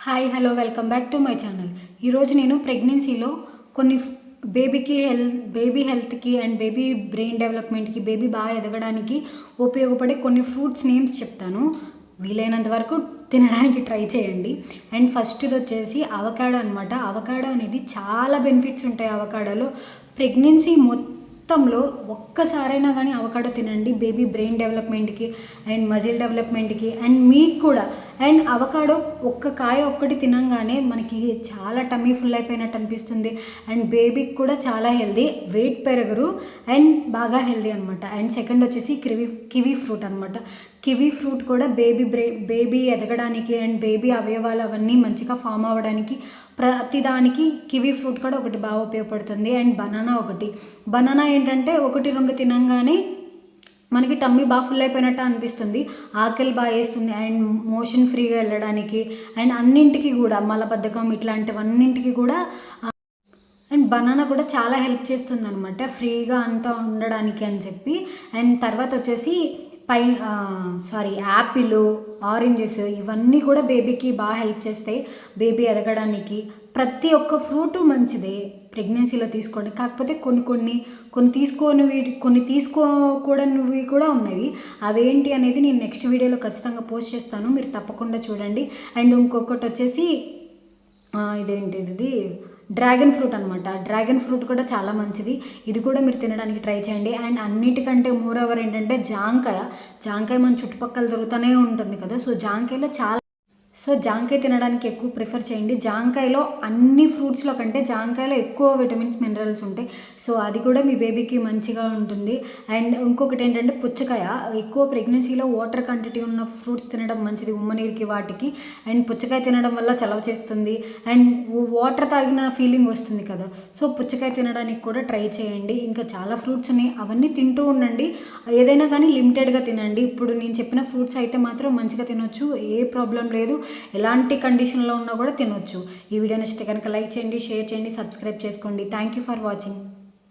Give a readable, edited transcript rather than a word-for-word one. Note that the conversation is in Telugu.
Hi hello welcome back to my channel. ఈరోజు నేను ప్రెగ్నెన్సీలో కొన్ని బేబీ హెల్త్కి అండ్ బేబీ బ్రెయిన్ డెవలప్మెంట్కి, బేబీ బాగా ఎదగడానికి ఉపయోగపడే కొన్ని ఫ్రూట్స్ నేమ్స్ చెప్తాను. వీలైనంత వరకు తినడానికి ట్రై చేయండి. అండ్ ఫస్ట్ ఇది వచ్చేసి అవకాడో అనమాట. అవకాడో అనేది చాలా బెనిఫిట్స్ ఉంటాయి అవకాడోలో. ప్రెగ్నెన్సీ మొత్తంలో ఒక్కసారైనా కానీ అవకాడో తినండి, బేబీ బ్రెయిన్ డెవలప్మెంట్కి అండ్ మజిల్ డెవలప్మెంట్కి అండ్ మీకు కూడా. అండ్ అవకాడో కాయ ఒక్కటి తినంగానే మనకి చాలా టమ్మీ ఫుల్ అయిపోయినట్టు అనిపిస్తుంది. అండ్ బేబీకి కూడా చాలా హెల్దీ, వెయిట్ పెరగరు అండ్ బాగా హెల్దీ అనమాట. అండ్ సెకండ్ వచ్చేసి కివీ ఫ్రూట్ అనమాట. కివీ ఫ్రూట్ కూడా బేబీ ఎదగడానికి అండ్ బేబీ అవయవాలు అవన్నీ మంచిగా ఫామ్ అవ్వడానికి ప్రతిదానికి కివీ ఫ్రూట్ కూడా ఒకటి బాగా ఉపయోగపడుతుంది. అండ్ బనానా ఏంటంటే 1-2 తినంగానే మనకి టమ్మీ బాగా ఫుల్ అయిపోయినట్టు అనిపిస్తుంది, ఆకలి బాగా వేస్తుంది అండ్ మోషన్ ఫ్రీగా వెళ్ళడానికి అండ్ అన్నింటికి కూడా మలబద్ధకం ఇట్లాంటివన్నింటికి కూడా. అండ్ బనానా కూడా చాలా హెల్ప్ చేస్తుంది అనమాట ఫ్రీగా అంతా ఉండడానికి అని చెప్పి. అండ్ తర్వాత వచ్చేసి యాపిల్, ఆరెంజెస్ ఇవన్నీ కూడా బేబీకి బాగా హెల్ప్ చేస్తాయి బేబీ ఎదగడానికి. ప్రతి ఒక్క ఫ్రూటు మంచిదే ప్రెగ్నెన్సీలో తీసుకోండి. కాకపోతే కొన్ని తీసుకోకూడనివి కూడా ఉన్నాయి. అవేంటి అనేది నేను నెక్స్ట్ వీడియోలో ఖచ్చితంగా పోస్ట్ చేస్తాను, మీరు తప్పకుండా చూడండి. అండ్ ఇంకొకటి వచ్చేసి ఇది డ్రాగన్ ఫ్రూట్ అనమాట. డ్రాగన్ ఫ్రూట్ కూడా చాలా మంచిది, ఇది కూడా మీరు తినడానికి ట్రై చేయండి. అండ్ అన్నిటికంటే మోరోవర్ ఏంటంటే జాంకాయ మన చుట్టుపక్కల దొరుకుతూనే ఉంటుంది కదా. జాంకాయ తినడానికి ఎక్కువ ప్రిఫర్ చేయండి. జాంకాయలో అన్ని ఫ్రూట్స్లో కంటే జాంకాయలో ఎక్కువ విటమిన్స్, మినరల్స్ ఉంటాయి. సో అది కూడా మీ బేబీకి మంచిగా ఉంటుంది. అండ్ ఇంకొకటి ఏంటంటే పుచ్చకాయ. ఎక్కువ ప్రెగ్నెన్సీలో వాటర్ క్వాంటిటీ ఉన్న ఫ్రూట్స్ తినడం మంచిది, ఉమ్మనీరుకి వాటికి. అండ్ పుచ్చకాయ తినడం వల్ల చలవ చేస్తుంది అండ్ వాటర్ తాగిన ఫీలింగ్ వస్తుంది కదా. సో పుచ్చకాయ తినడానికి కూడా ట్రై చేయండి. ఇంకా చాలా ఫ్రూట్స్ ఉన్నాయి, అవన్నీ తింటూ ఉండండి. ఏదైనా కానీ లిమిటెడ్గా తినండి. ఇప్పుడు నేను చెప్పిన ఫ్రూట్స్ అయితే మాత్రం మంచిగా తినొచ్చు, ఏ ప్రాబ్లం లేదు, ఎలాంటి కండిషన్లో ఉన్నా కూడా తినొచ్చు. ఈ వీడియో నచ్చితే కనుక లైక్ చేయండి, షేర్ చేయండి, సబ్స్క్రైబ్ చేసుకోండి. Thank you for watching.